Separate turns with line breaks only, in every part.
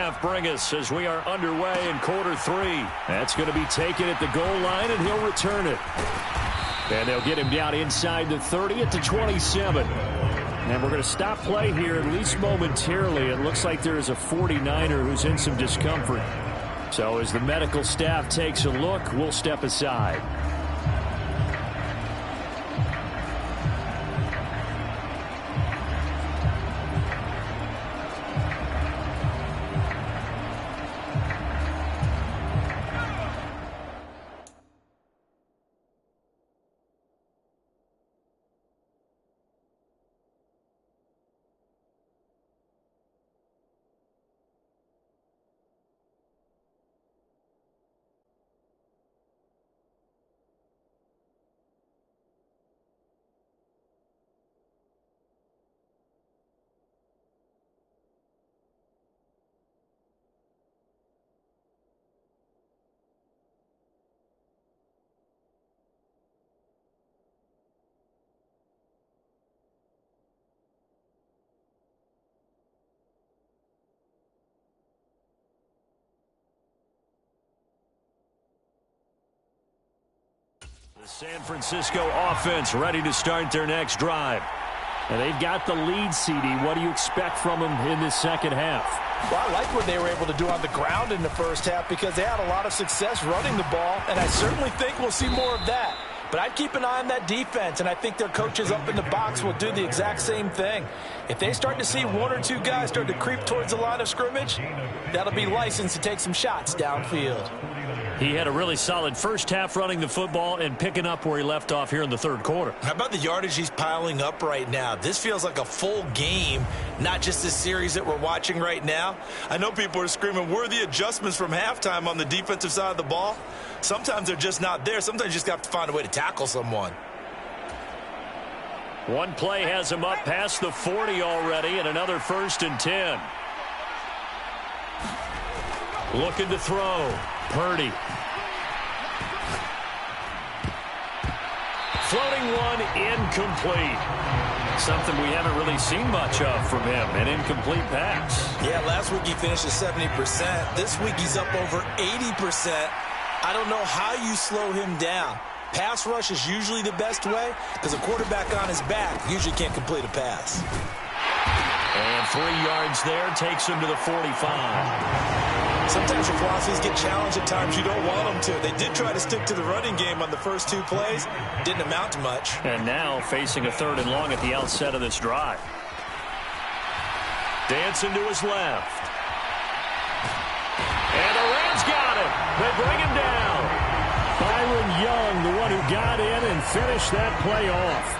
half bring us as we are underway in quarter 3? That's going to be taken at the goal line, and he'll return it. And they'll get him down inside the 30 at the 27. And we're going to stop play here, at least momentarily. It looks like there is a 49er who's in some discomfort. So as the medical staff takes a look, we'll step aside. The San Francisco offense ready to start their next drive. And they've got the lead, CD. What do you expect from them in this second half?
Well, I like what they were able to do on the ground in the first half because they had a lot of success running the ball, and I certainly think we'll see more of that. But I'd keep an eye on that defense, and I think their coaches up in the box will do the exact same thing. If they start to see one or two guys start to creep towards the line of scrimmage, that'll be licensed to take some shots downfield.
He had a really solid first half running the football and picking up where he left off here in the third quarter.
How about the yardage he's piling up right now? This feels like a full game, not just this series that we're watching right now. I know people are screaming, where are the adjustments from halftime on the defensive side of the ball? Sometimes they're just not there. Sometimes you just have to find a way to tackle someone.
One play has him up past the 40 already, and another 1st and 10. Looking to throw. Purdy. Floating one, incomplete. Something we haven't really seen much of from him, an incomplete pass.
Yeah, last week he finished at 70%. This week he's up over 80%. I don't know how you slow him down. Pass rush is usually the best way because a quarterback on his back usually can't complete a pass.
And 3 yards there takes him to the 45.
Sometimes your philosophies get challenged at times you don't want them to. They did try to stick to the running game on the first 2 plays. Didn't amount to much.
And now facing a 3rd and long at the outset of this drive. Dancing to his left. And the Rams got him. They bring him down. Byron Young, the one who got in and finished that play off.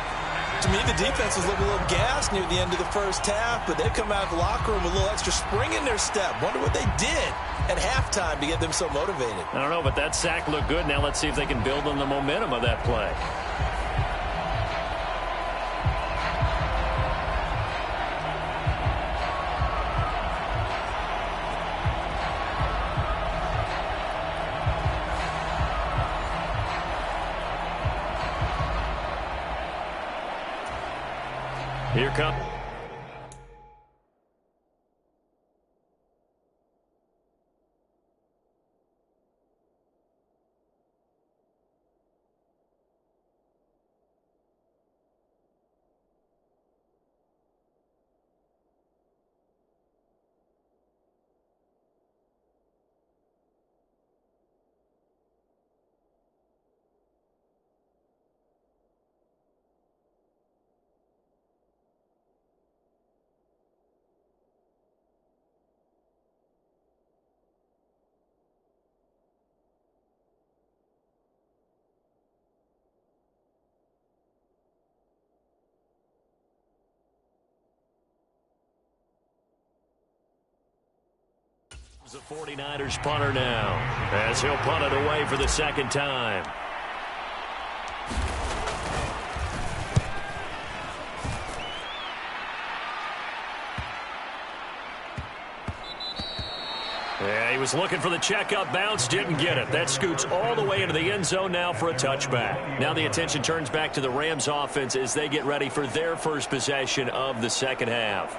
To me, the defense was looking a little gassed near the end of the first half, but they come out of the locker room with a little extra spring in their step. Wonder what they did at halftime to get them so motivated.
I don't know, but that sack looked good. Now let's see if they can build on the momentum of that play. Here comes. The 49ers punter now as he'll punt it away for the 2nd time. Yeah, he was looking for the checkup bounce, didn't get it. That scoots all the way into the end zone now for a touchback. Now the attention turns back to the Rams offense as they get ready for their first possession of the second half.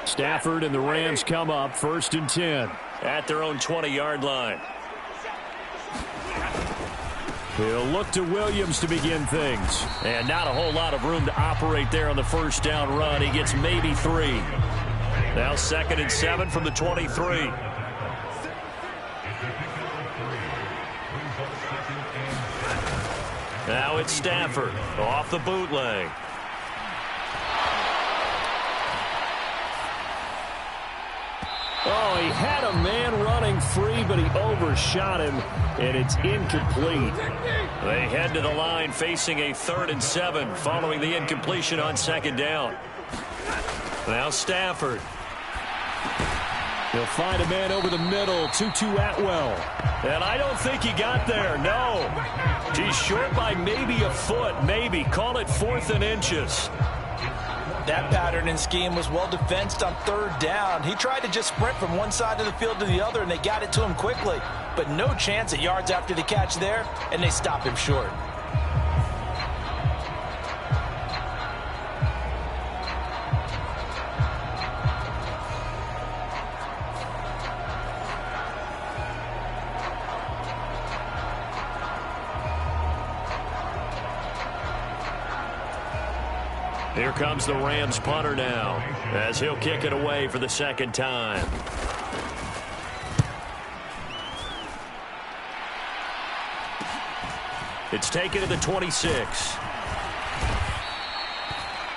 Stafford and the Rams come up 1st and 10.
At their own 20-yard line.
He'll look to Williams to begin things.
And not a whole lot of room to operate there on the first down run. He gets maybe 3. Now 2nd and 7 from the 23. Now it's Stafford off the bootleg.
Oh, he had a man running free, but he overshot him, and it's incomplete.
They head to the line facing a 3rd and 7 following the incompletion on 2nd down. Now Stafford.
He'll find a man over the middle, Tutu Atwell.
And I don't think he got there, no. He's short by maybe a foot, maybe. Call it 4th and inches.
That pattern and scheme was well defensed on 3rd down. He tried to just sprint from one side of the field to the other, and they got it to him quickly. But no chance at yards after the catch there, and they stop him short.
Here comes the Rams punter now, as he'll kick it away for the 2nd time. It's taken to the 26.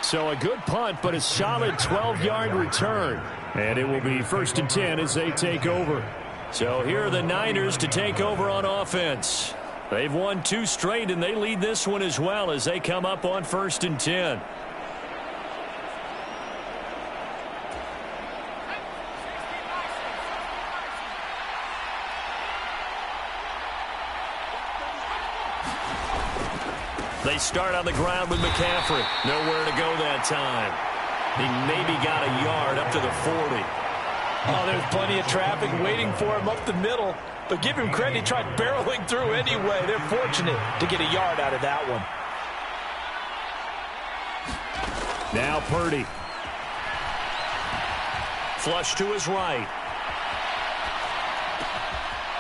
So a good punt, but a solid 12-yard return. And it will be 1st and 10 as they take over.
So here are the Niners to take over on offense. They've won 2 straight, and they lead this one as well as they come up on 1st and 10. They start on the ground with McCaffrey. Nowhere to go that time. He maybe got a yard up to the 40.
Oh, there's plenty of traffic waiting for him up the middle. But give him credit, he tried barreling through anyway. They're fortunate to get a yard out of that one.
Now Purdy.
Flush to his right.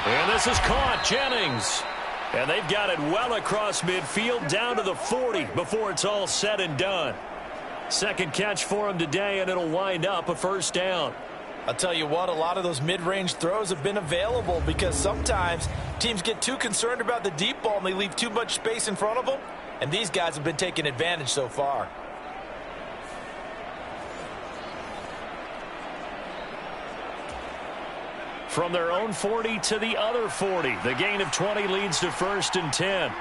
And this is caught. Jennings. And they've got it well across midfield down to the 40 before it's all said and done. 2nd catch for him today, and it'll wind up a 1st down.
I'll tell you what, a lot of those mid-range throws have been available because sometimes teams get too concerned about the deep ball and they leave too much space in front of them, and these guys have been taking advantage so far.
From their own 40 to the other 40. The gain of 20 leads to 1st and 10.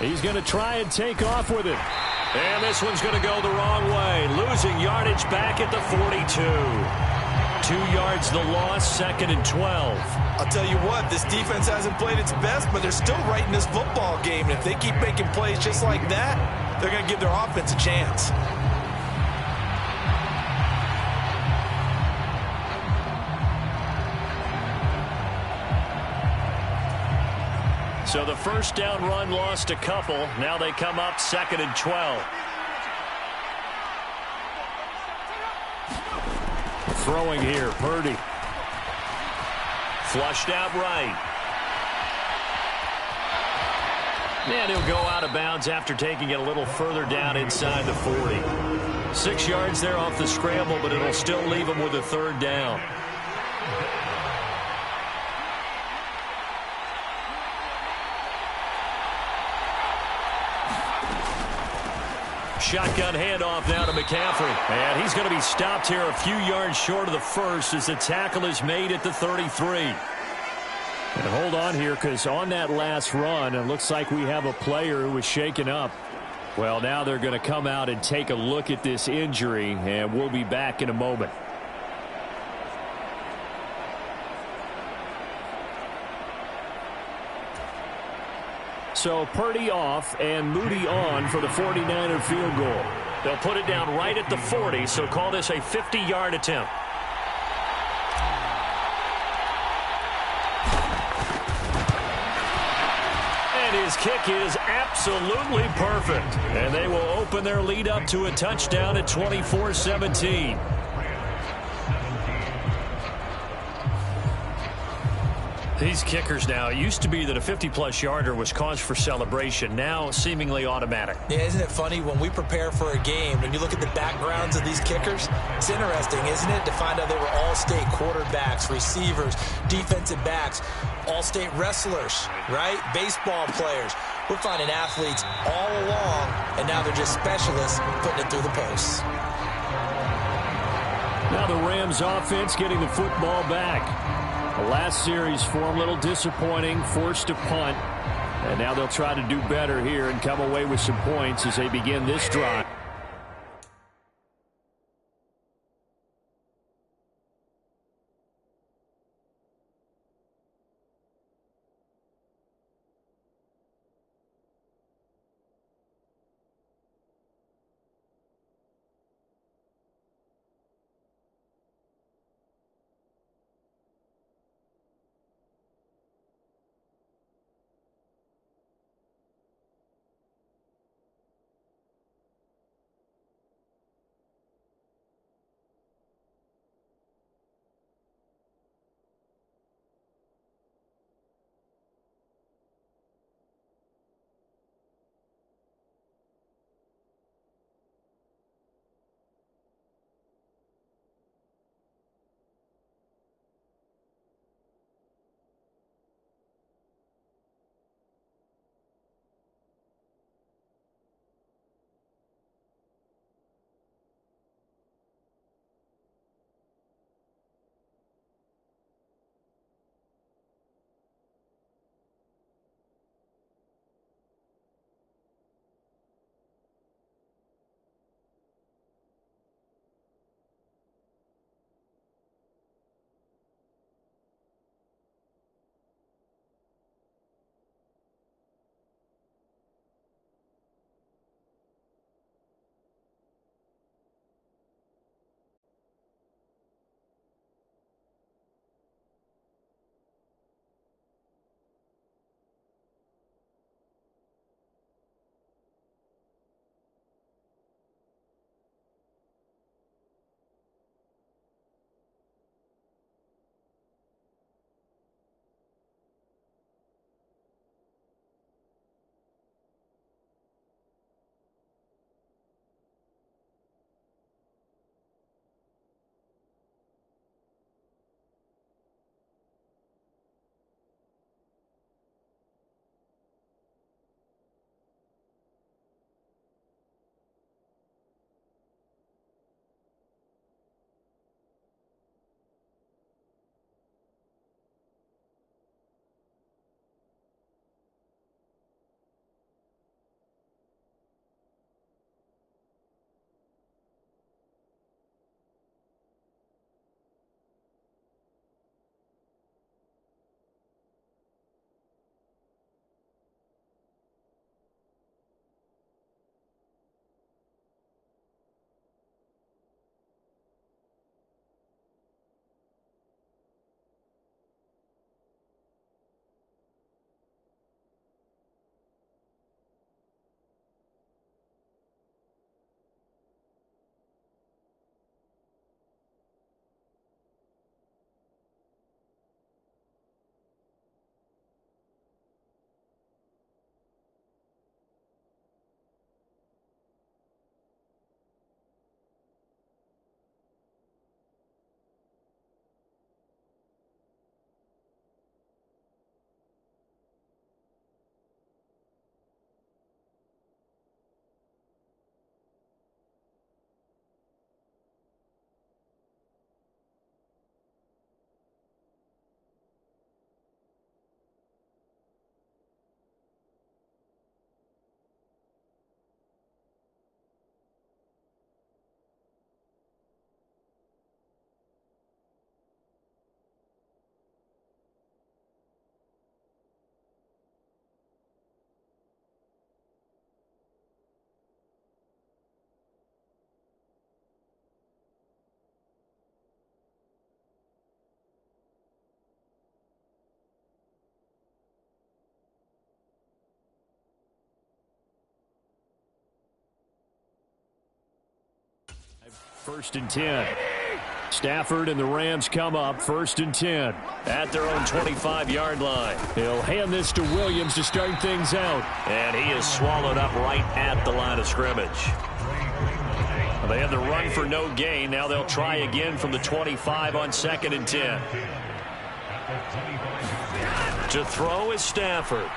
He's going to try and take off with it.
And this one's going to go the wrong way. Losing yardage back at the 42. 2 yards the loss, 2nd and 12.
I'll tell you what, this defense hasn't played its best, but they're still right in this football game. And if they keep making plays just like that, they're going to give their offense a chance.
So the 1st down run lost a couple. Now they come up 2nd and 12.
Throwing here, Purdy.
Flushed out right. And he'll go out of bounds after taking it a little further down inside the 40. 6 yards there off the scramble, but it'll still leave him with a 3rd down. Shotgun handoff now to McCaffrey. And he's going to be stopped here a few yards short of the 1st as the tackle is made at the 33.
And hold on here, because on that last run, it looks like we have a player who was shaken up. Well, now they're going to come out and take a look at this injury, and we'll be back in a moment. So Purdy off and Moody on for the 49er field goal.
They'll put it down right at the 40, so call this a 50-yard attempt. And his kick is absolutely perfect. And they will open their lead up to a touchdown at 24-17. These kickers now, it used to be that a 50-plus yarder was cause for celebration. Now, seemingly automatic.
Yeah, isn't it funny when we prepare for a game, when you look at the backgrounds of these kickers, it's interesting, isn't it, to find out they were all-state quarterbacks, receivers, defensive backs, all-state wrestlers, right? Baseball players. We're finding athletes all along, and now they're just specialists putting it through the posts.
Now the Rams offense getting the football back. The last series for them, a little disappointing, forced to punt. And now they'll try to do better here and come away with some points as they begin this drive. First and 10. Stafford and the Rams come up first and 10.
At their own 25-yard line.
He'll hand this to Williams to start things out.
And he is swallowed up right at the line of scrimmage. They had the run for no gain. Now they'll try again from the 25 on second and 10. To throw is Stafford.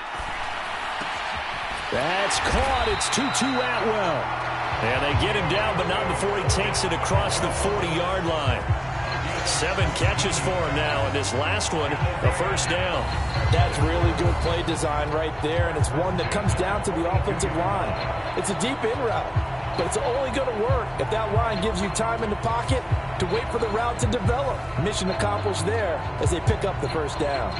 That's caught. It's Tutu Atwell.
And they get him down, but not before he takes it across the 40-yard line. 7 catches for him now, and this last one, a first down.
That's really good play design right there, and it's one that comes down to the offensive line. It's a deep in route, but it's only going to work if that line gives you time in the pocket to wait for the route to develop. Mission accomplished there as they pick up the first down.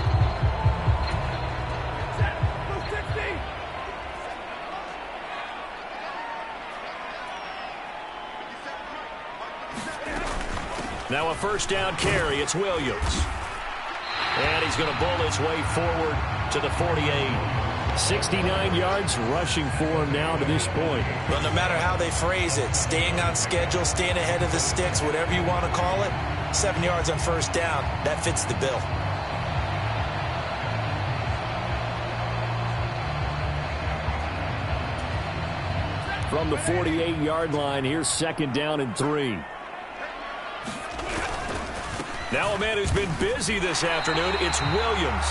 Now a first down carry. It's Williams. And he's going to bowl his way forward to the 48.
69 yards rushing for him now to this point.
Well, no matter how they phrase it, staying on schedule, staying ahead of the sticks, whatever you want to call it, 7 yards on first down, that fits the bill.
From the 48-yard line, here's second down and 3.
Now a man who's been busy this afternoon, it's Williams.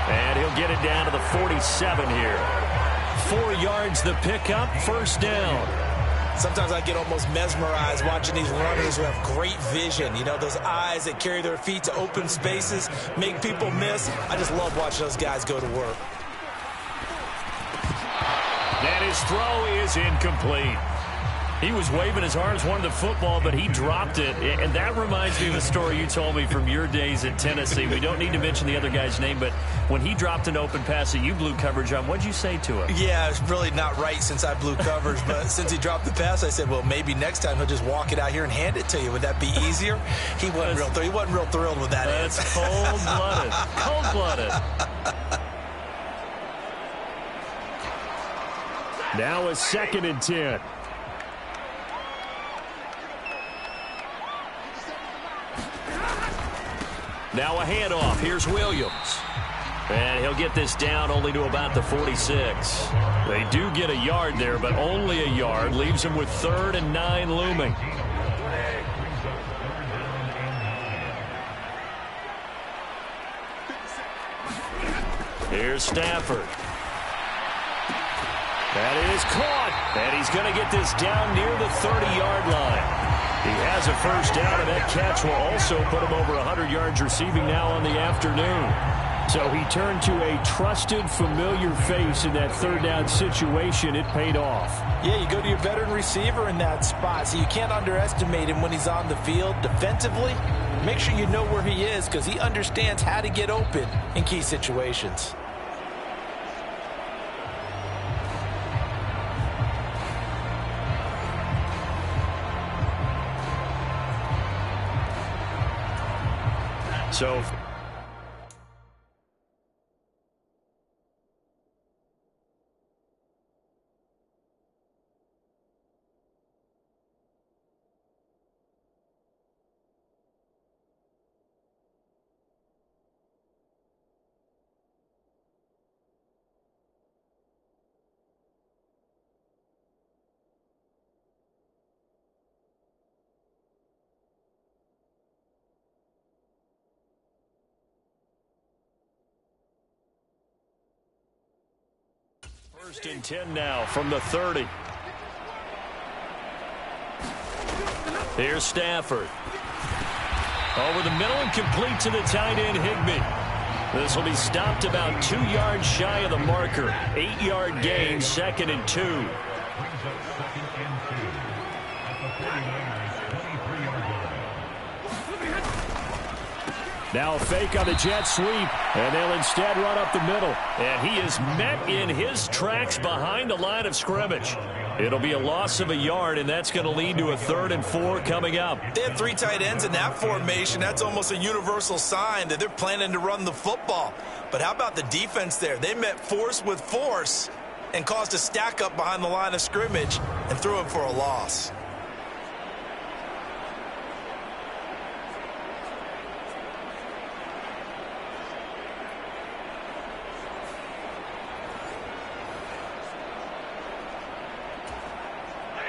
And he'll get it down to the 47 here. 4 yards the pickup, first down.
Sometimes I get almost mesmerized watching these runners who have great vision. You know, those eyes that carry their feet to open spaces, make people miss. I just love watching those guys go to work.
And his throw is incomplete. He was waving his arms, wanted the football, but he dropped it. And that reminds me of a story you told me from your days at Tennessee. We don't need to mention the other guy's name, but when he dropped an open pass that you blew coverage on, what'd you say to him?
Yeah, it's really not right since I blew coverage, but since he dropped the pass, I said, well, maybe next time he'll just walk it out here and hand it to you. Would that be easier? He wasn't real thrilled with that.
That's cold-blooded. Cold-blooded.
Now a second and 10.
Now a handoff. Here's Williams. And he'll get this down only to about the 46. They do get a yard there, but only a yard. Leaves him with 3rd and 9 looming. Here's Stafford. That is caught. And he's going to get this down near the 30-yard line. He has a first down, and that catch will also put him over 100 yards receiving now on the afternoon.
So he turned to a trusted, familiar face in that third down situation. It paid off.
Yeah, you go to your veteran receiver in that spot, so you can't underestimate him when he's on the field defensively. Make sure you know where he is because he understands how to get open in key situations.
So first and 10 now from the 30. Here's Stafford. Over the middle and complete to the tight end, Higbee. This will be stopped about 2 yards shy of the marker. 8-yard gain, 2nd and 2.
Now a fake on the jet sweep, and they'll instead run up the middle.
And he is met in his tracks behind the line of scrimmage. It'll be a loss of a yard, and that's going to lead to a 3rd and 4 coming up.
They had 3 tight ends in that formation. That's almost a universal sign that they're planning to run the football. But how about the defense there? They met force with force and caused a stack up behind the line of scrimmage and threw him for a loss.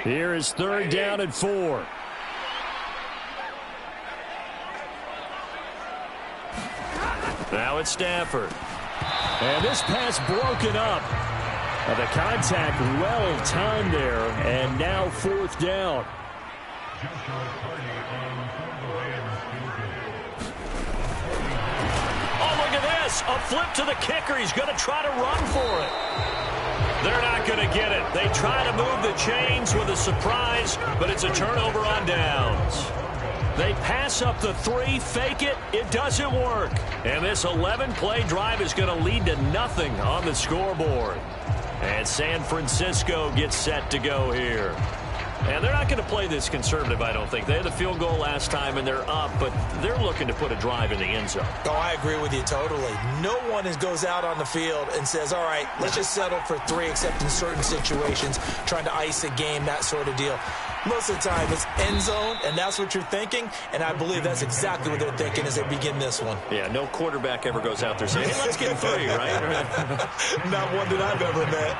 Here is 3rd down and 4.
Now it's Stafford.
And this pass broken up. The contact well timed there, and now 4th down.
Oh, look at this. A flip to the kicker. He's going to try to run for it. They're not going to get it. They try to move the chains with a surprise, but it's a turnover on downs. They pass up the 3, fake it. It doesn't work. And this 11-play drive is going to lead to nothing on the scoreboard. And San Francisco gets set to go here. And they're not going to play this conservative, I don't think. They had the field goal last time, and they're up, but they're looking to put a drive in the end zone.
Oh, I agree with you totally. No one goes out on the field and says, all right, let's just settle for 3, except in certain situations, trying to ice a game, that sort of deal. Most of the time, it's end zone, and that's what you're thinking, and I believe that's exactly what they're thinking as they begin this one.
Yeah, no quarterback ever goes out there saying, hey, let's get 3, right?
Not one that I've ever met.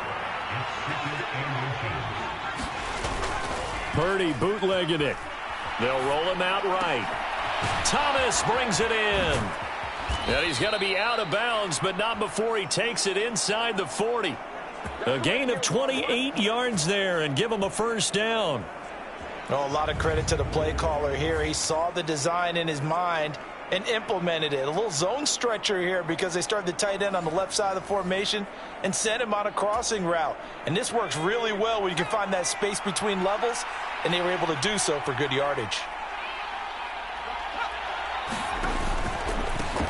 Purdy bootlegging it.
They'll roll him out right. Thomas brings it in. And he's going to be out of bounds, but not before he takes it inside the 40. A gain of 28 yards there, and give him a 1st down.
Oh, a lot of credit to the play caller here. He saw the design in his mind and implemented it. A little zone stretcher here because they started the tight end on the left side of the formation and sent him on a crossing route. And this works really well when you can find that space between levels, and they were able to do so for good yardage.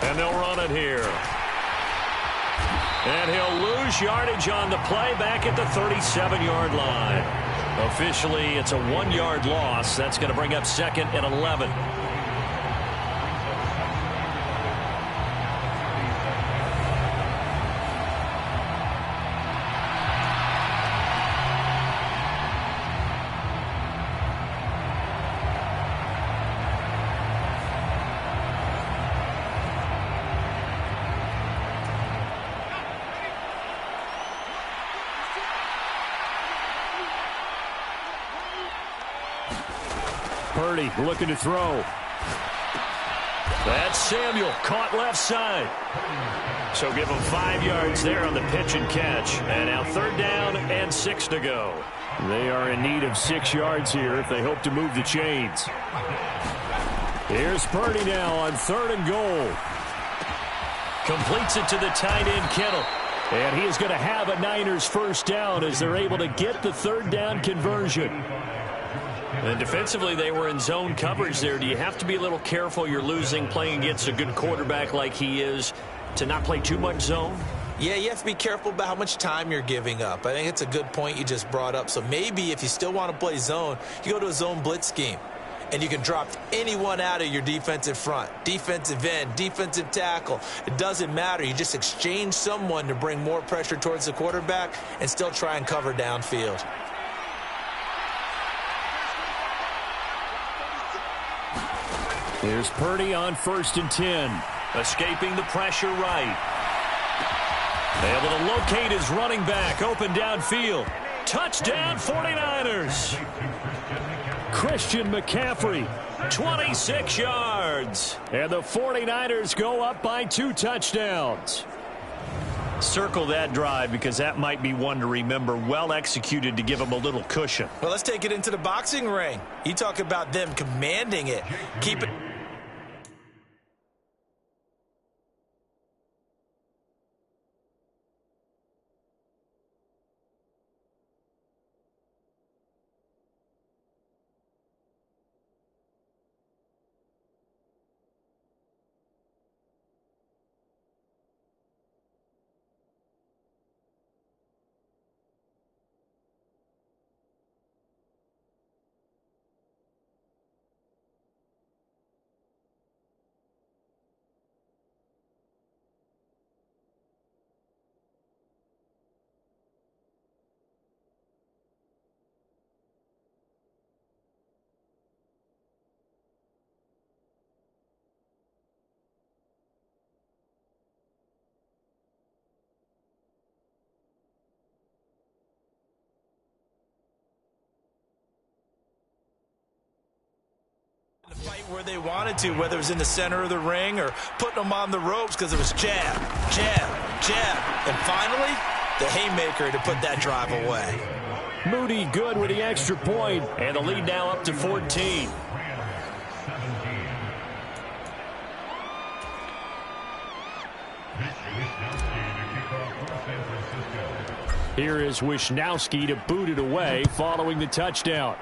And they'll run it here. And he'll lose yardage on the play back at the 37-yard line. Officially, it's a 1-yard loss. That's going to bring up 2nd and 11.
Purdy looking to throw.
That's Samuel, caught left side. So give him 5 yards there on the pitch and catch. And now 3rd down and 6 to go.
They are in need of 6 yards here if they hope to move the chains. Here's Purdy now on 3rd and goal.
Completes it to the tight end, Kittle.
And he is going to have a Niners 1st down as they're able to get the 3rd down conversion.
And defensively, they were in zone coverage there. Do you have to be a little careful? You're losing, playing against a good quarterback like he is, to not play too much zone?
Yeah, you have to be careful about how much time you're giving up. I think it's a good point you just brought up. So maybe if you still want to play zone, you go to a zone blitz scheme. And you can drop anyone out of your defensive front, defensive end, defensive tackle. It doesn't matter. You just exchange someone to bring more pressure towards the quarterback and still try and cover downfield.
Here's Purdy on 1st and 10.
Escaping the pressure right. Able to locate his running back, open downfield. Touchdown 49ers.
Christian McCaffrey.
26 yards.
And the 49ers go up by 2 touchdowns.
Circle that drive because that might be one to remember. Well executed to give them a little cushion.
Well, let's take it into the boxing ring. You talk about them commanding it. Keep it. Where they wanted to, whether it was in the center of the ring or putting them on the ropes, because it was jab, jab, jab. And finally, the haymaker to put that drive away.
Moody good with the extra point, and the lead now up to 14. Here is Wisnowski to boot it away following the touchdown.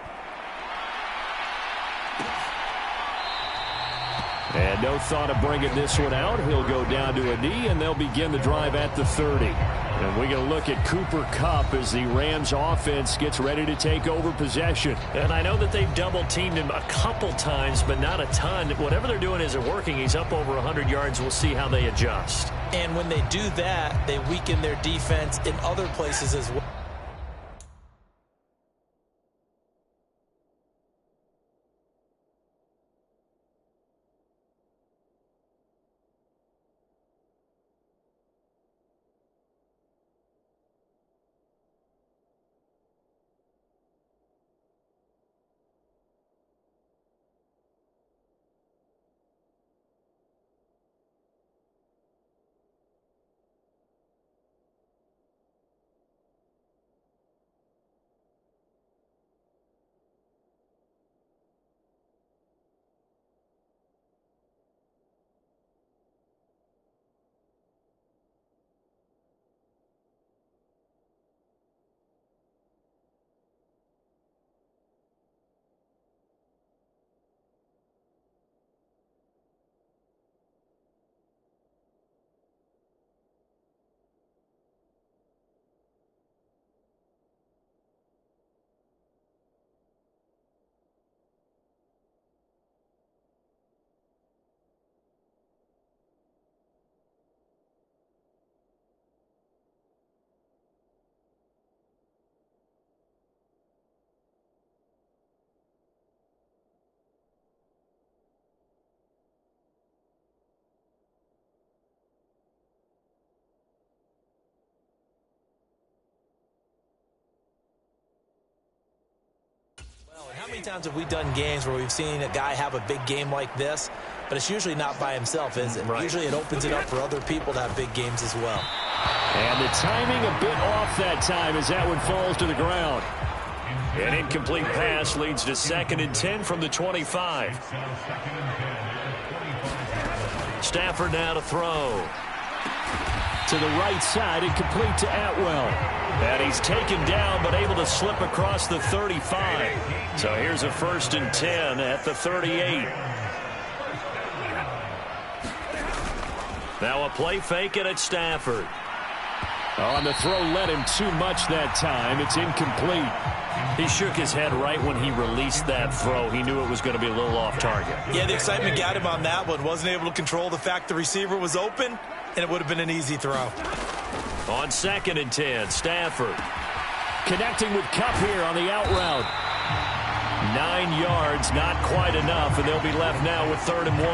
And no thought of bringing this one out. He'll go down to a knee, and they'll begin the drive at the 30. And we're going to look at Cooper Kupp as the Rams offense gets ready to take over possession.
And I know that they've double-teamed him a couple times, but not a ton. Whatever they're doing isn't working. He's up over 100 yards. We'll see how they adjust.
And when they do that, they weaken their defense in other places as well. How many times have we done games where we've seen a guy have a big game like this, but it's usually not by himself, is it?
Right.
Usually it opens it up for other people to have big games as well.
And the timing a bit off that time as that one falls to the ground.
An incomplete pass leads to 2nd and 10 from the 25. Stafford now to throw.
To the right side, incomplete to Atwell.
And he's taken down, but able to slip across the 35. So here's a 1st and 10 at the 38. Now a play fake, and it's Stafford.
On the throw, led him too much that time. It's incomplete.
He shook his head right when he released that throw. He knew it was going to be a little off target.
Yeah, the excitement got him on that one. Wasn't able to control the fact the receiver was open, and it would have been an easy throw.
On 2nd and 10, Stafford.
Connecting with Kupp here on the out route.
9 yards, not quite enough, and they'll be left now with 3rd and 1.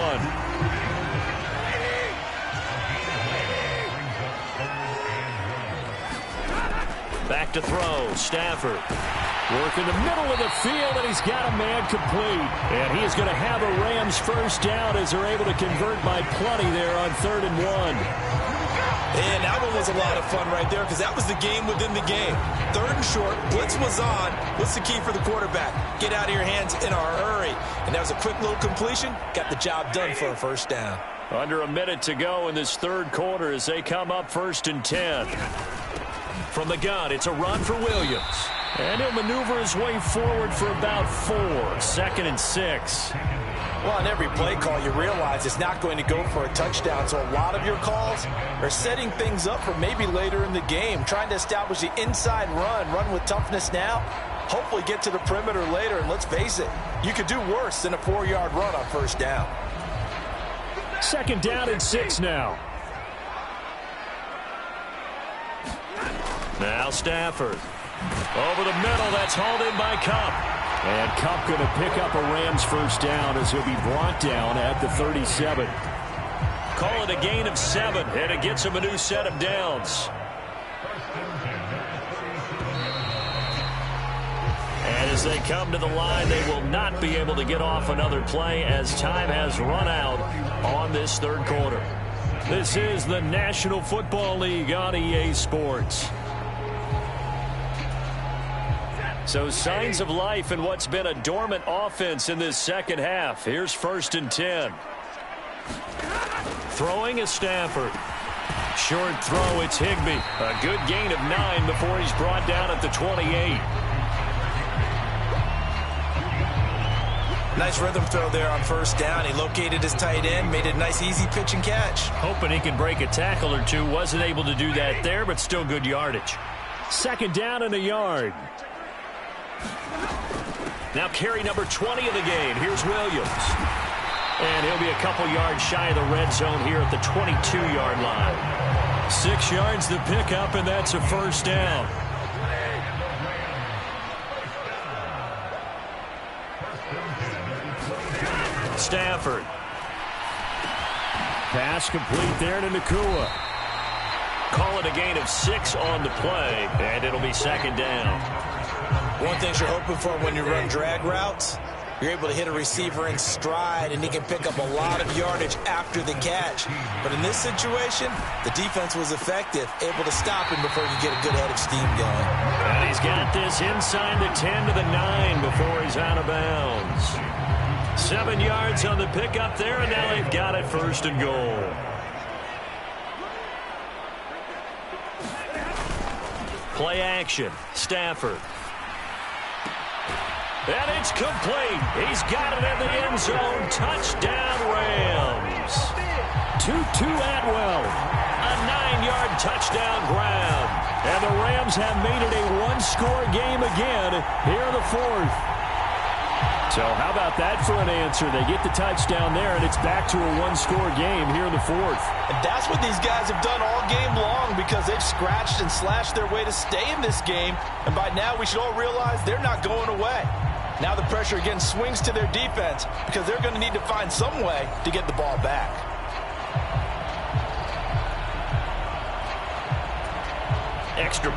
Back to throw, Stafford.
Work in the middle of the field, and he's got a man complete. And he is going to have a Rams first down as they're able to convert by plenty there on 3rd and 1.
And that one was a lot of fun right there because that was the game within the game. 3rd and short, blitz was on. What's the key for the quarterback? Get out of your hands in a hurry. And that was a quick little completion. Got the job done for a first down.
Under a minute to go in this 3rd quarter as they come up 1st and 10. From the gun, it's a run for Williams. And he'll maneuver his way forward for about 4. 2nd and 6.
Well, on every play call, you realize it's not going to go for a touchdown. So a lot of your calls are setting things up for maybe later in the game, trying to establish the inside run with toughness now, hopefully get to the perimeter later. And let's face it, you could do worse than a 4-yard run on first down.
2nd down and 6 now.
Now Stafford. Over the middle, that's hauled in by Kupp.
And Kupp going to pick up a Rams first down as he'll be brought down at the 37.
Call it a gain of 7, and it gets him a new set of downs. And as they come to the line, they will not be able to get off another play as time has run out on this third quarter. This is the National Football League on EA Sports. So signs of life in what's been a dormant offense in this second half. Here's 1st and 10. Throwing is Stafford. Short throw, it's Higbee. A good gain of 9 before he's brought down at the 28.
Nice rhythm throw there on 1st down. He located his tight end, made it a nice easy pitch and catch.
Hoping he can break a tackle or two. Wasn't able to do that there, but still good yardage.
2nd down and a yard.
Now carry number 20 of the game. Here's Williams. And he'll be a couple yards shy of the red zone here at the 22-yard line.
6 yards to pick up, and that's a 1st down.
Stafford.
Pass complete there to Nakua.
Call it a gain of 6 on the play, and it'll be 2nd down.
One thing you're hoping for when you run drag routes, you're able to hit a receiver in stride, and he can pick up a lot of yardage after the catch. But in this situation, the defense was effective, able to stop him before you get a good head of steam going.
And he's got this inside the 10 to the 9 before he's out of bounds. 7 yards on the pickup there, and now they've got it 1st and goal. Play action. Stafford. And it's complete. He's got it in the end zone. Touchdown, Rams.
2-2 Atwell.
A 9-yard touchdown grab.
And the Rams have made it a one-score game again here in the 4th. So how about that for an answer? They get the touchdown there, and it's back to a one-score game here in the 4th.
And that's what these guys have done all game long, because they've scratched and slashed their way to stay in this game. And by now, we should all realize they're not going away. Now the pressure again swings to their defense, because they're going to need to find some way to get the ball back.
Extra.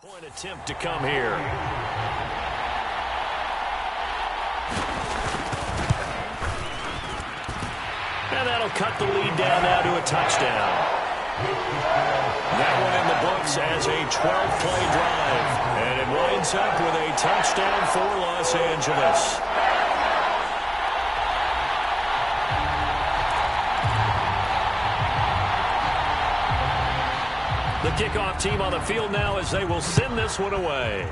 Point attempt to come here. And that'll cut the lead down now to a touchdown. That one in the books as a 12-play drive. And it winds up with a touchdown for Los Angeles. The kickoff team on the field now as they will send this one away.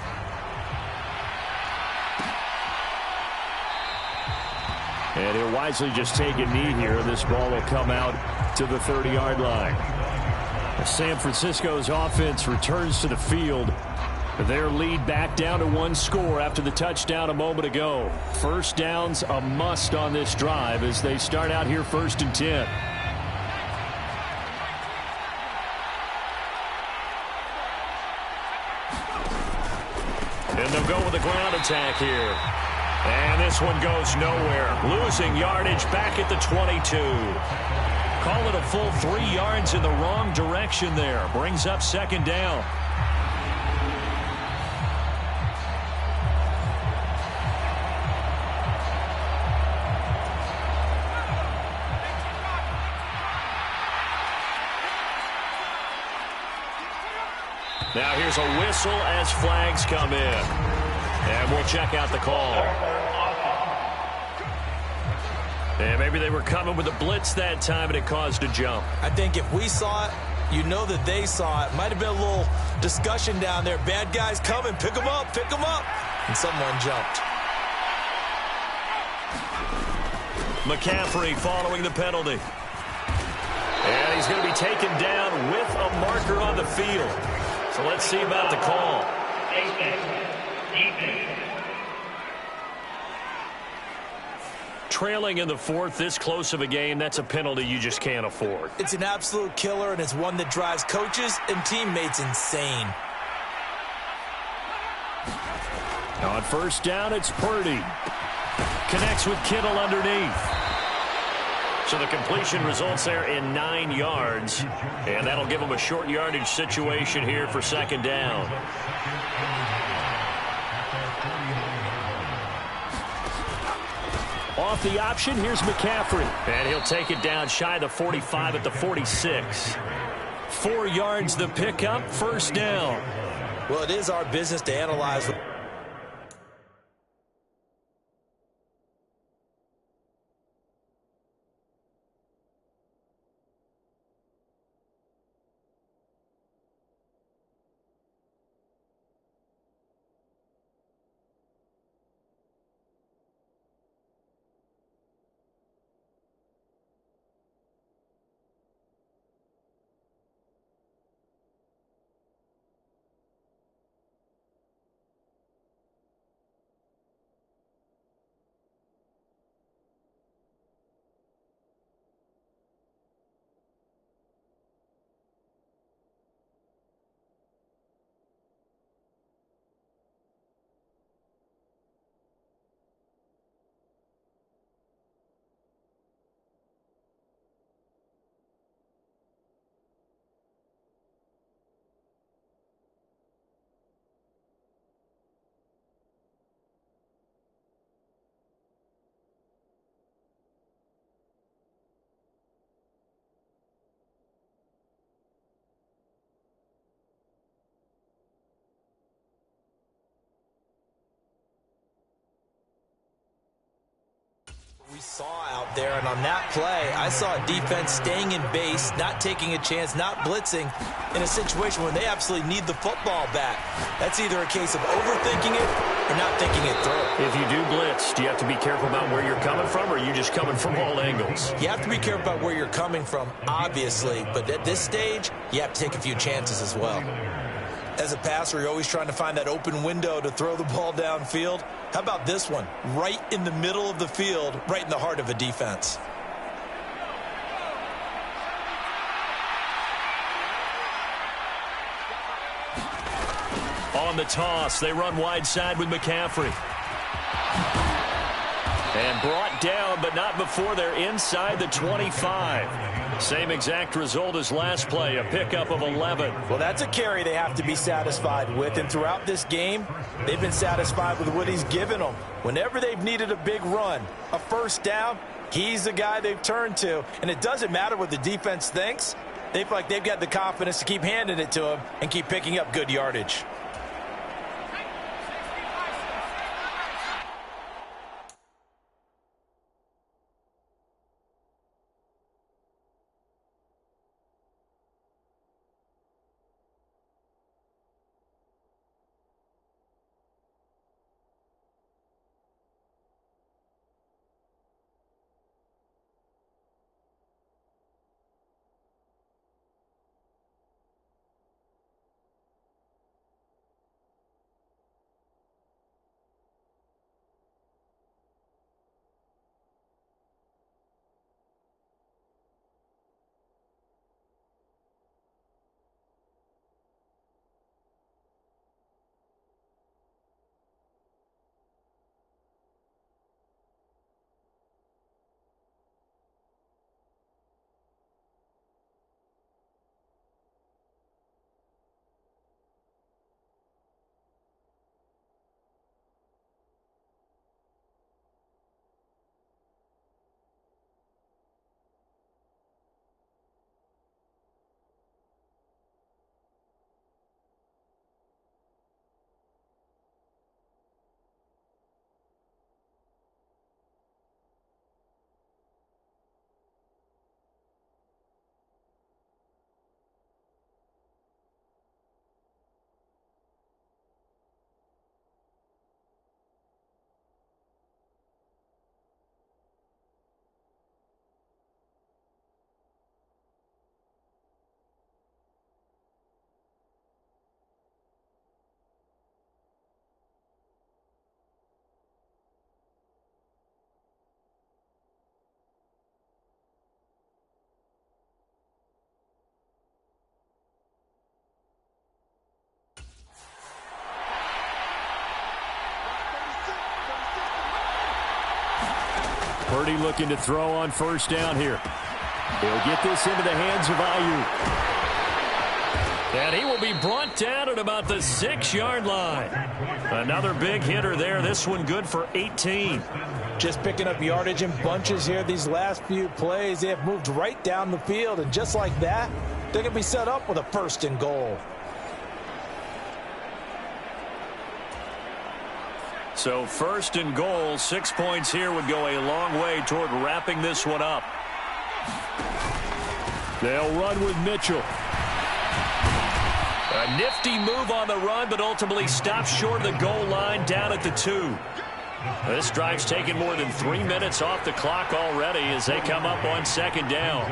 And he'll wisely just take a knee here. This ball will come out to the 30-yard line. San Francisco's offense returns to the field. Their lead back down to one score after the touchdown a moment ago. First down's a must on this drive as they start out here 1st and 10.
And they'll go with a ground attack here. And this one goes nowhere. Losing yardage back at the 22. Call it a full 3 yards in the wrong direction there. Brings up 2nd down. Now here's a whistle as flags come in. And we'll check out the call. And maybe they were coming with a blitz that time and it caused a jump.
I think if we saw it, you know that they saw it. Might have been a little discussion down there. Bad guys coming. Pick them up. Pick them up. And someone jumped.
McCaffrey following the penalty. And he's going to be taken down with a marker on the field. So let's see about the call. Trailing in the 4th, this close of a game, that's a penalty you just can't afford.
It's an absolute killer, and it's one that drives coaches and teammates insane.
On 1st down, it's Purdy. Connects with Kittle underneath.
So the completion results there in 9 yards. And that'll give them a short yardage situation here for 2nd down.
Off the option, here's McCaffrey.
And he'll take it down shy of the 45 at the 46.
4 yards the pickup, 1st down.
Well, it is our business to analyze. We saw out there, and on that play, I saw a defense staying in base, not taking a chance, not blitzing in a situation where they absolutely need the football back. That's either a case of overthinking it or not thinking it through.
If you do blitz, do you have to be careful about where you're coming from, or are you just coming from all angles?
You have to be careful about where you're coming from, obviously, but at this stage, you have to take a few chances as well. As a passer, you're always trying to find that open window to throw the ball downfield. How about this one? Right in the middle of the field, right in the heart of a defense.
On the toss, they run wide side with McCaffrey. And brought down, but not before they're inside the 25. Same exact result as last play, a pickup of 11.
Well, that's a carry they have to be satisfied with, and throughout this game, they've been satisfied with what he's given them. Whenever they've needed a big run, a first down, he's the guy they've turned to, and it doesn't matter what the defense thinks. They feel like they've got the confidence to keep handing it to him and keep picking up good yardage.
Purdy looking to throw on first down here. He'll get this into the hands of Ayuk.
And he will be brought down at about the 6-yard line. Another big hitter there. This one good for 18.
Just picking up yardage in bunches here. These last few plays, they have moved right down the field. And just like that, they're going to be set up with a 1st and goal.
So 1st and goal, 6 points here would go a long way toward wrapping this one up.
They'll run with Mitchell.
A nifty move on the run, but ultimately stops short of the goal line down at the 2. This drive's taken more than 3 minutes off the clock already as they come up on 2nd down.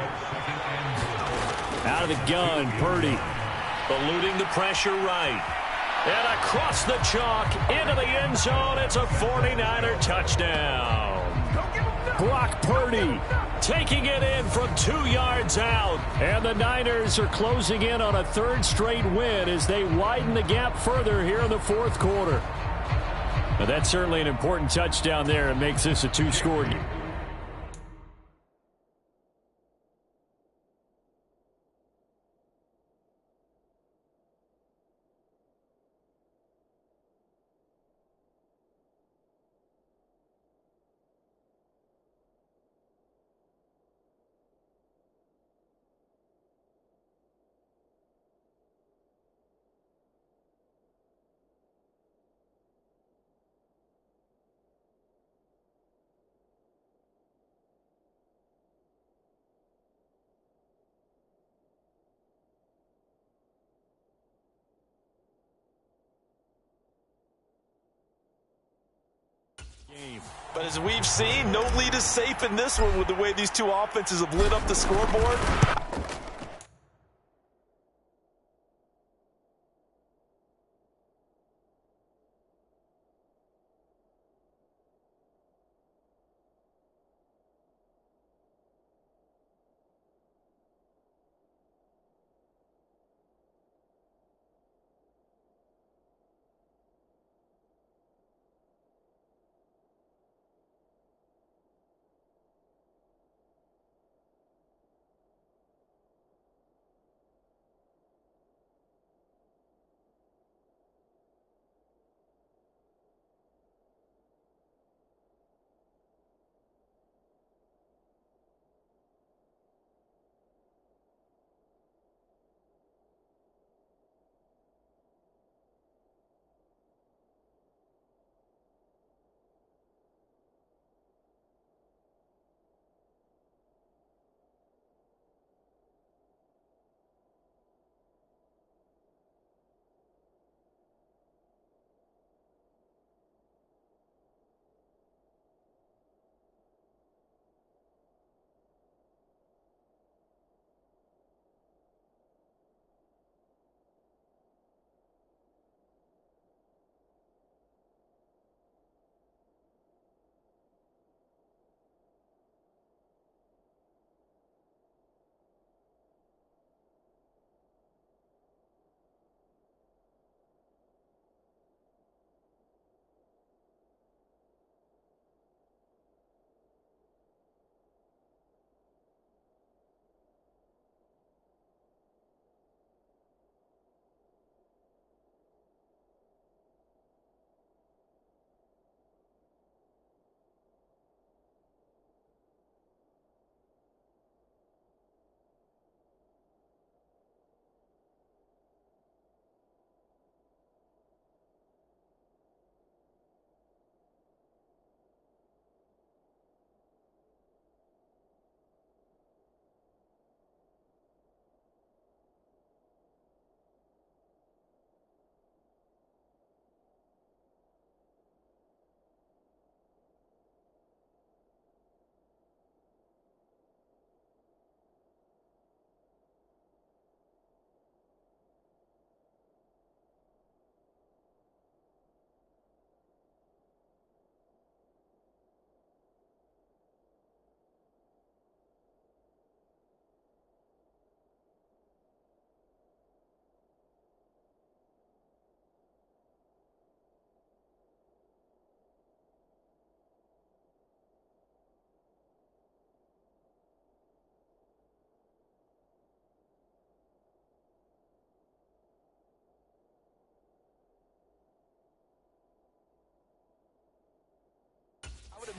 Out of the gun, Purdy.
Eluding the pressure right. And across the chalk, into the end zone, it's a 49er touchdown.
Brock Purdy
taking it in from 2 yards out.
And the Niners are closing in on a 3rd straight win as they widen the gap further here in the 4th quarter. Now that's certainly an important touchdown there. It makes this a 2-score game.
But as we've seen, no lead is safe in this one with the way these two offenses have lit up the scoreboard.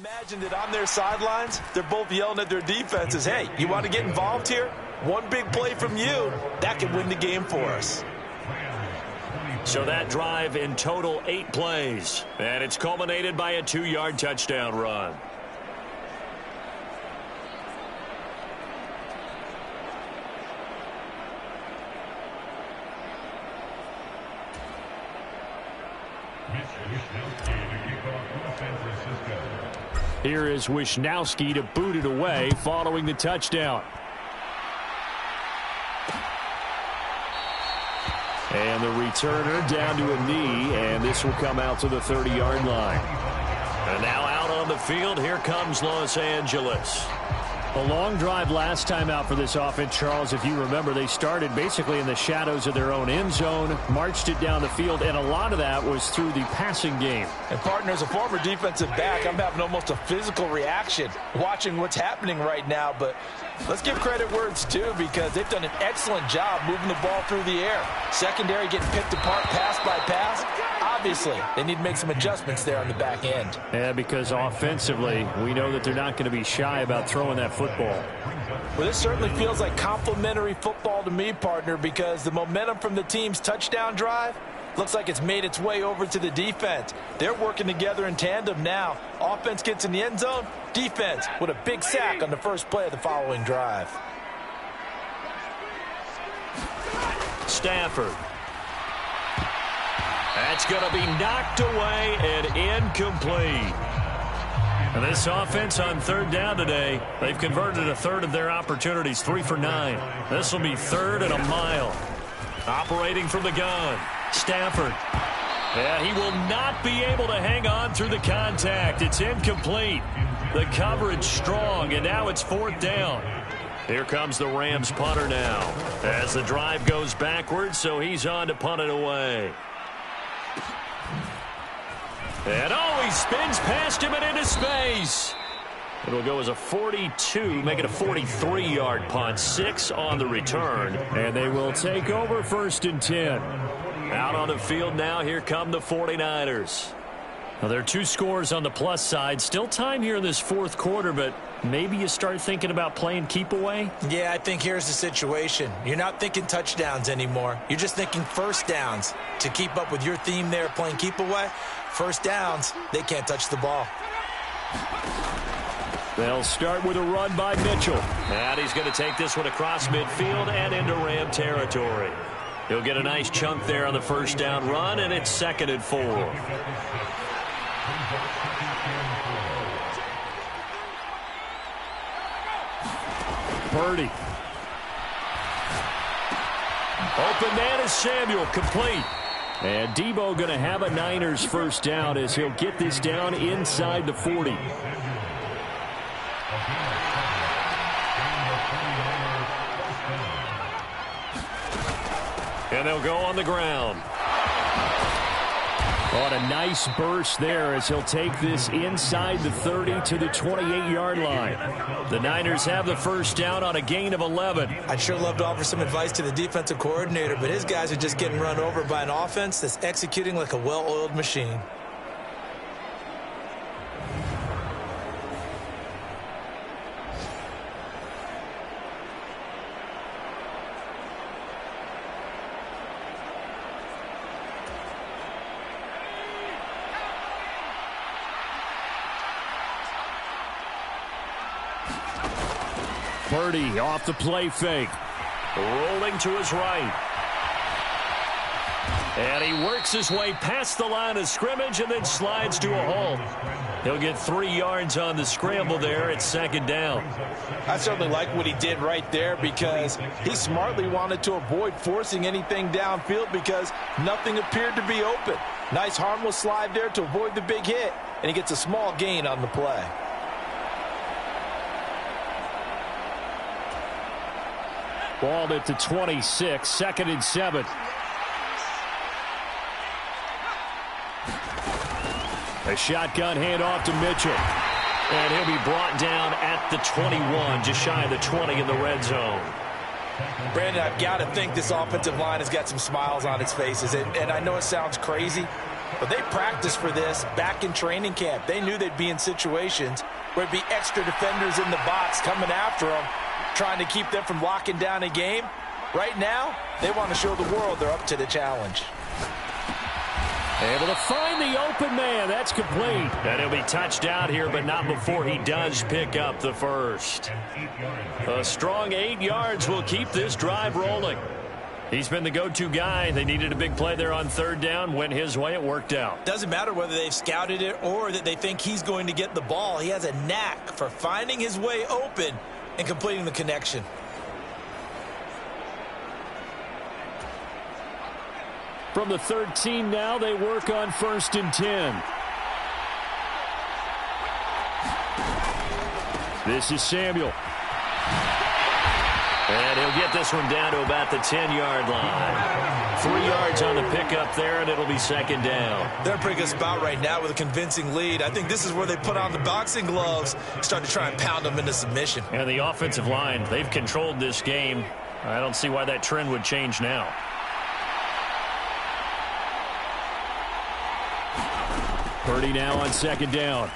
Imagine that on their sidelines, they're both yelling at their defenses, hey, you want to get involved here? One big play from you, that can win the game for us.
So that drive in total 8 plays. And it's culminated by a 2-yard touchdown run.
Here is Wisnowski to boot it away following the touchdown. And the returner down to a knee, and this will come out to the 30-yard line.
And now out on the field, here comes Los Angeles.
A long drive last time out for this offense, Charles. If you remember, they started basically in the shadows of their own end zone, marched it down the field, and a lot of that was through the passing game.
And, partner, as a former defensive back, I'm having almost a physical reaction watching what's happening right now. But let's give credit where it's due, because they've done an excellent job moving the ball through the air. Secondary getting picked apart pass by pass. Obviously, they need to make some adjustments there on the back end.
Yeah, because offensively, we know that they're not going to be shy about throwing that football.
Well, this certainly feels like complimentary football to me, partner, because the momentum from the team's touchdown drive looks like it's made its way over to the defense. They're working together in tandem now. Offense gets in the end zone, defense with a big sack on the first play of the following drive.
Stafford. That's going to be knocked away and incomplete. And this offense on third down today, they've converted a third of their opportunities, 3 for 9. This will be 3rd and a mile. Operating from the gun, Stafford. Yeah, he will not be able to hang on through the contact. It's incomplete. The coverage strong, and now it's 4th down. Here comes the Rams punter now as the drive goes backwards, so he's on to punt it away. And he spins past him and into space. It'll go as a 42, make it a 43-yard punt. 6 on the return.
And they will take over 1st and 10.
Out on the field now, here come the 49ers.
Now, there are 2 scores on the plus side. Still time here in this 4th quarter, but maybe you start thinking about playing keep away?
Yeah, I think here's the situation. You're not thinking touchdowns anymore. You're just thinking first downs. To keep up with your theme there, playing keep away, first downs, they can't touch the ball.
They'll start with a run by Mitchell.
And he's going to take this one across midfield and into Ram territory. He'll get a nice chunk there on the first down run, and it's 2nd and 4.
Purdy.
Open man is Samuel, complete.
And Debo going to have a Niners first down as he'll get this down inside the 40.
And they'll go on the ground.
On a nice burst there as he'll take this inside the 30 to the 28-yard line.
The Niners have the first down on a gain of 11.
I'd sure love to offer some advice to the defensive coordinator, but his guys are just getting run over by an offense that's executing like a well-oiled machine.
Purdy off the play fake.
Rolling to his right. And he works his way past the line of scrimmage and then slides to a halt. He'll get 3 yards on the scramble there at 2nd down.
I certainly like what he did right there because he smartly wanted to avoid forcing anything downfield because nothing appeared to be open. Nice harmless slide there to avoid the big hit, and he gets a small gain on the play.
Ball at the 26, 2nd and 7. A shotgun handoff to Mitchell.
And he'll be brought down at the 21, just shy of the 20 in the red zone.
Brandon, I've got to think this offensive line has got some smiles on its faces. And I know it sounds crazy, But they practiced for this back in training camp. They knew they'd be in situations where there'd be extra defenders in the box coming after them, trying to keep them from locking down a game. Right now, they want to show the world they're up to the challenge.
Able to find the open man. That's complete.
And he'll be touched out here, but not before he does pick up the first. A strong 8 yards will keep this drive rolling. He's been the go-to guy. They needed a big play there on third down. Went his way. It worked out.
Doesn't matter whether they've scouted it or that they think he's going to get the ball. He has a knack for finding his way open and completing the connection.
From the 13 now, they work on 1st and 10. This is Samuel.
And he'll get this one down to about the 10-yard line. 3 yards on the pickup there, and it'll be 2nd down.
They're in a pretty good spot right now with a convincing lead. I think this is where they put on the boxing gloves, start to try and pound them into submission.
And the offensive line, they've controlled this game. I don't see why that trend would change now.
Purdy now on 2nd down.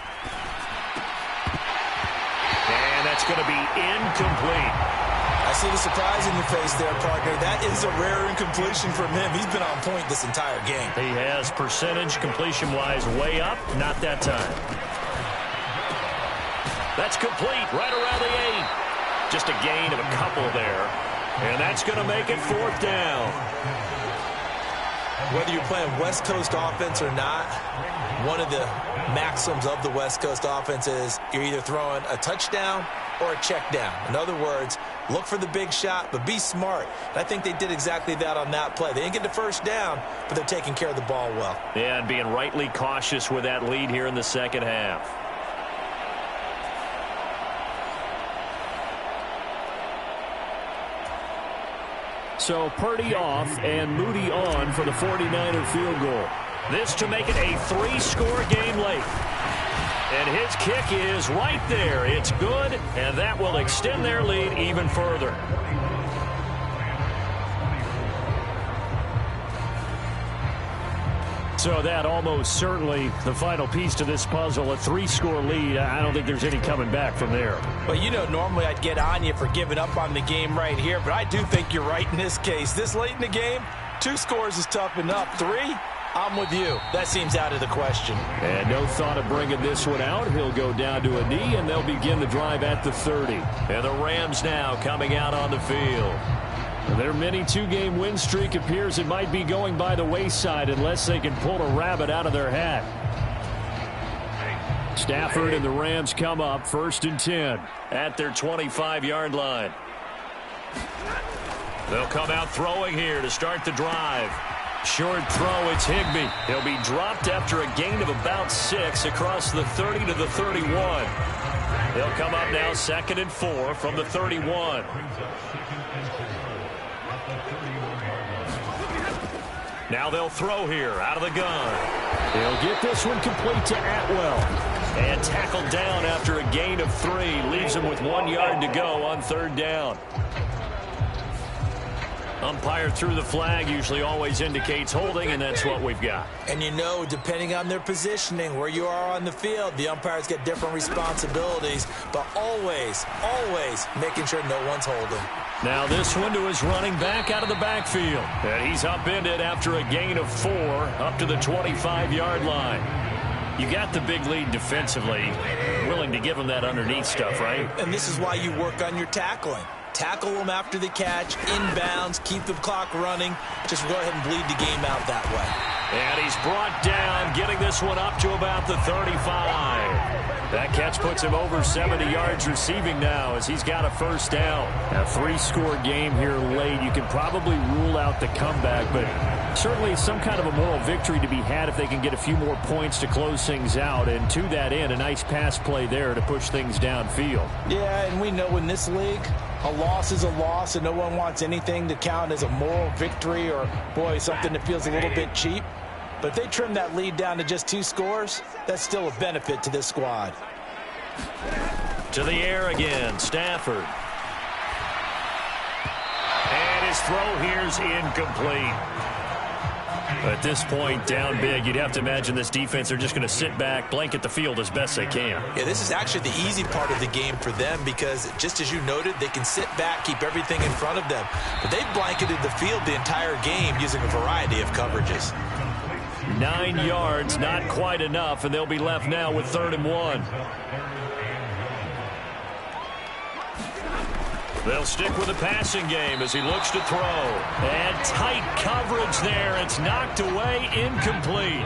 And that's going to be incomplete.
I see the surprise in your face there, partner. That is a rare incompletion from him. He's been on point this entire game.
He has percentage completion-wise way up. Not that time. That's complete right around the 8. Just a gain of a couple there. And that's going to make it 4th down.
Whether you're playing West Coast offense or not, one of the maxims of the West Coast offense is you're either throwing a touchdown or a check down. In other words, look for the big shot, but be smart. And I think they did exactly that on that play. They didn't get the first down, but they're taking care of the ball well.
Yeah, and being rightly cautious with that lead here in the second half.
So Purdy off and Moody on for the 49er field goal.
This to make it a 3-score game late. And his kick is right there. It's good, and that will extend their lead even further.
So that almost certainly the final piece to this puzzle, a 3-score lead. I don't think there's any coming back from there.
Well, you know, normally I'd get on you for giving up on the game right here, but I do think you're right in this case. This late in the game, 2 scores is tough enough. 3, I'm with you. That seems out of the question.
And no thought of bringing this one out. He'll go down to a knee, and they'll begin the drive at the 30.
And the Rams now coming out on the field.
Their mini 2-game win streak appears it might be going by the wayside unless they can pull a rabbit out of their hat. Stafford and the Rams come up 1st and 10
at their 25-yard line. They'll come out throwing here to start the drive.
Short throw, it's Higbee.
He'll be dropped after a gain of about 6 across the 30 to the 31. They'll come up now 2nd and 4 from the 31. Now they'll throw here out of the gun.
He'll get this one complete to Atwell.
And tackled down after a gain of 3. Leaves him with 1 yard to go on 3rd down. Umpire threw the flag, usually always indicates holding, and that's what we've got.
And you know, depending on their positioning, where you are on the field, the umpires get different responsibilities, but always, always making sure no one's holding.
Now this one to his running back out of the backfield. And he's upended after a gain of 4 up to the 25-yard line. You got the big lead defensively. Willing to give him that underneath stuff, right?
And this is why you work on your tackling. Tackle them after the catch, inbounds, keep the clock running. Just go ahead and bleed the game out that way.
And he's brought down, getting this one up to about the 35.
That catch puts him over 70 yards receiving now as he's got a 1st down. A 3-score game here late. You can probably rule out the comeback, but certainly some kind of a moral victory to be had if they can get a few more points to close things out. And to that end, a nice pass play there to push things downfield.
Yeah, and we know in this league, a loss is a loss, and no one wants anything to count as a moral victory or, boy, something that feels a little bit cheap. But if they trim that lead down to just 2 scores, that's still a benefit to this squad.
To the air again, Stafford. And his throw here's incomplete. At this point, down big, you'd have to imagine this defense are just going to sit back, blanket the field as best they can.
Yeah, this is actually the easy part of the game for them because, just as you noted, they can sit back, keep everything in front of them. But they've blanketed the field the entire game using a variety of coverages.
9 yards, not quite enough, and they'll be left now with 3rd and 1. They'll stick with the passing game as he looks to throw. And tight coverage there. It's knocked away, incomplete.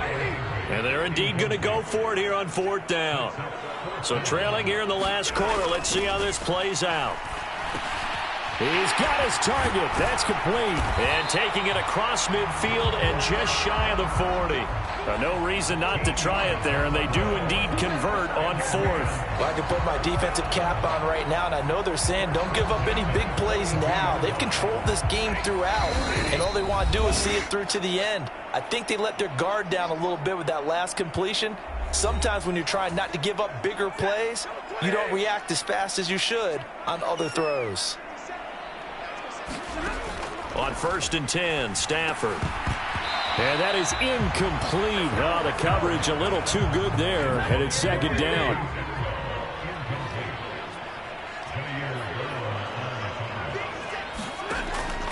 And they're indeed going to go for it here on 4th down. So trailing here in the last quarter. Let's see how this plays out.
He's got his target. That's complete.
And taking it across midfield and just shy of the 40. No reason not to try it there, and they do indeed convert on 4th.
Well, I can put my defensive cap on right now, and I know they're saying don't give up any big plays now. They've controlled this game throughout, and all they want to do is see it through to the end. I think they let their guard down a little bit with that last completion. Sometimes when you're trying not to give up bigger plays, you don't react as fast as you should on other throws.
On 1st and 10, Stafford.
And that is incomplete. Oh, the coverage a little too good there, and it's 2nd down.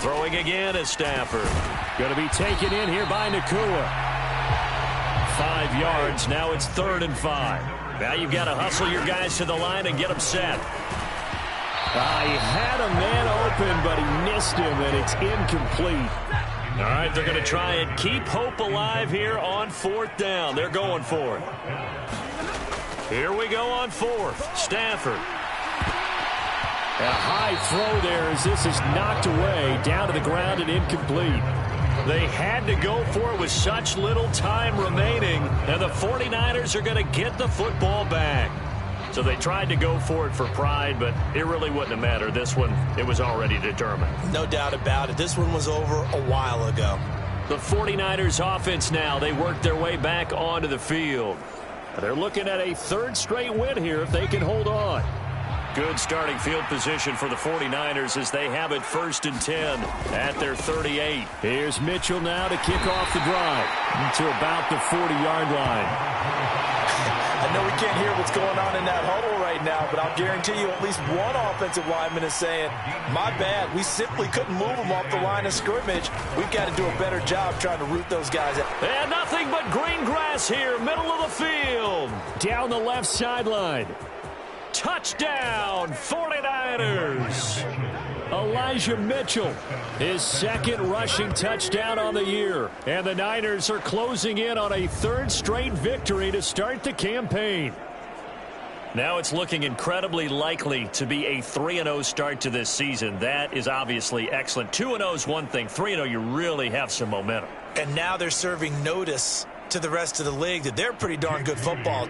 Throwing again is Stafford.
Going to be taken in here by Nakua.
5 yards. Now it's 3rd and 5. Now you've got to hustle your guys to the line and get them set.
He had a man open, but he missed him, and it's incomplete.
All right, they're going to try and keep hope alive here on 4th down. They're going for it. Here we go on 4th. Stafford.
A high throw there as this is knocked away, down to the ground and incomplete.
They had to go for it with such little time remaining, and the 49ers are going to get the football back. So they tried to go for it for pride, but it really wouldn't have mattered. This one, it was already determined.
No doubt about it. This one was over a while ago.
The 49ers offense now, they work their way back onto the field.
They're looking at a 3rd straight win here if they can hold on.
Good starting field position for the 49ers as they have it 1st and 10 at their 38.
Here's Mitchell now to kick off the drive to about the 40-yard line.
I know we can't hear what's going on in that huddle right now, but I'll guarantee you at least one offensive lineman is saying, my bad, we simply couldn't move them off the line of scrimmage. We've got to do a better job trying to root those guys out.
And nothing but green grass here, middle of the field.
Down the left sideline.
Touchdown, 49ers.
Elijah Mitchell, his 2nd rushing touchdown on the year. And the Niners are closing in on a 3rd straight victory to start the campaign.
Now it's looking incredibly likely to be a 3-0 start to this season. That is obviously excellent. 2-0 is one thing. 3-0, you really have some momentum.
And now they're serving notice to the rest of the league that they're pretty darn good football.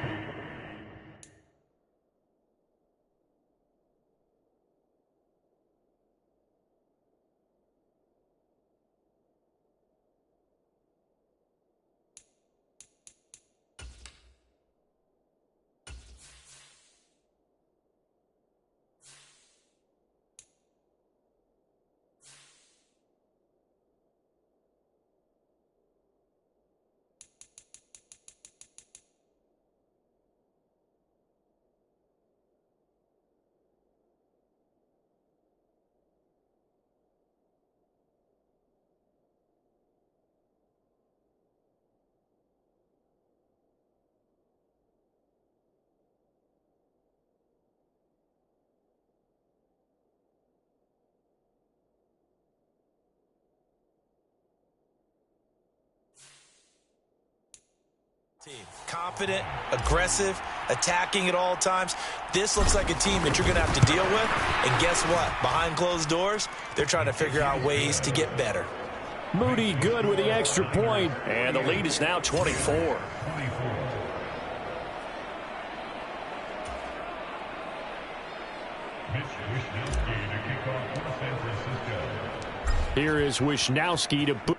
Confident, aggressive, attacking at all times. This looks like a team that you're going to have to deal with. And guess what? Behind closed doors, they're trying to figure out ways to get better.
Moody good with the extra point.
And the lead is now 24.
Here is Wisnowski to boot.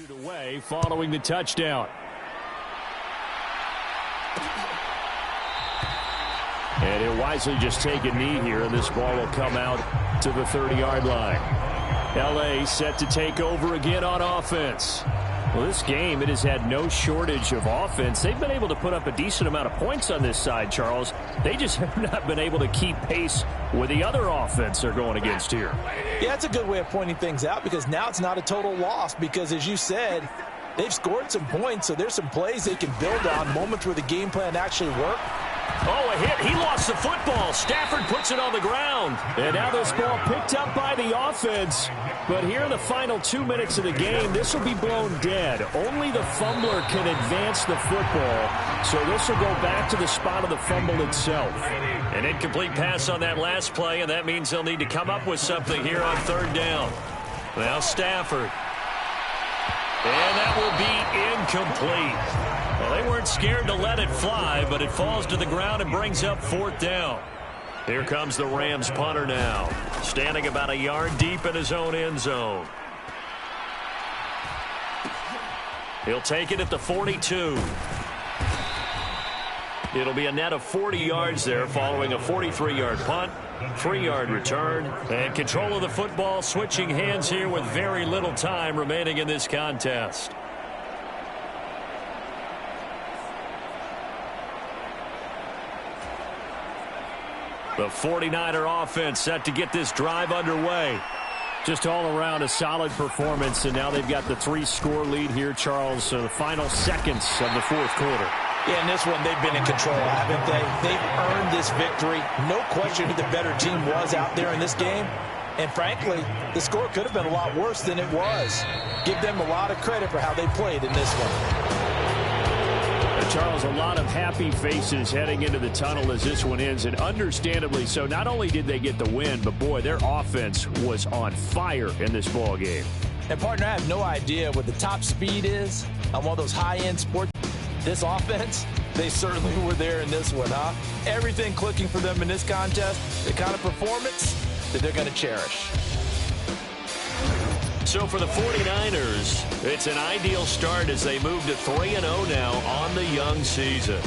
Away following the touchdown. And he'll wisely just take a knee here, and this ball will come out to the 30-yard line. L.A. set to take over again on offense. Well, this game, it has had no shortage of offense. They've been able to put up a decent amount of points on this side, Charles. They just have not been able to keep pace with the other offense they're going against here.
Yeah, that's a good way of pointing things out, because now it's not a total loss, because as you said, they've scored some points, so there's some plays they can build on, moments where the game plan actually worked.
Oh, a hit. He lost the football. Stafford puts it on the ground.
And now this ball picked up by the offense. But here in the final 2 minutes of the game, this will be blown dead. Only the fumbler can advance the football. So this will go back to the spot of the fumble itself.
An incomplete pass on that last play, and that means they'll need to come up with something here on third down. Now Stafford. And that will be incomplete. Well, they weren't scared to let it fly, but it falls to the ground and brings up fourth down. Here comes the Rams punter now, standing about a yard deep in his own end zone. He'll take it at the 42. It'll be a net of 40 yards there following a 43-yard punt, 3-yard return, and control of the football switching hands here with very little time remaining in this contest. The 49er offense set to get this drive underway. Just all around a solid performance, and now they've got the 3-score lead here, Charles. So the final seconds of the fourth quarter.
Yeah, in this one, they've been in control, haven't they? They've earned this victory. No question who the better team was out there in this game. And frankly, the score could have been a lot worse than it was. Give them a lot of credit for how they played in this one.
Charles, a lot of happy faces heading into the tunnel as this one ends, and understandably so. Not only did they get the win, but boy, their offense was on fire in this ball game.
And partner, I have no idea what the top speed is on one of those high-end sports. This offense, they certainly were there in this one, huh? Everything clicking for them in this contest, the kind of performance that they're going to cherish.
So for the 49ers, it's an ideal start as they move to 3-0 now on the young season.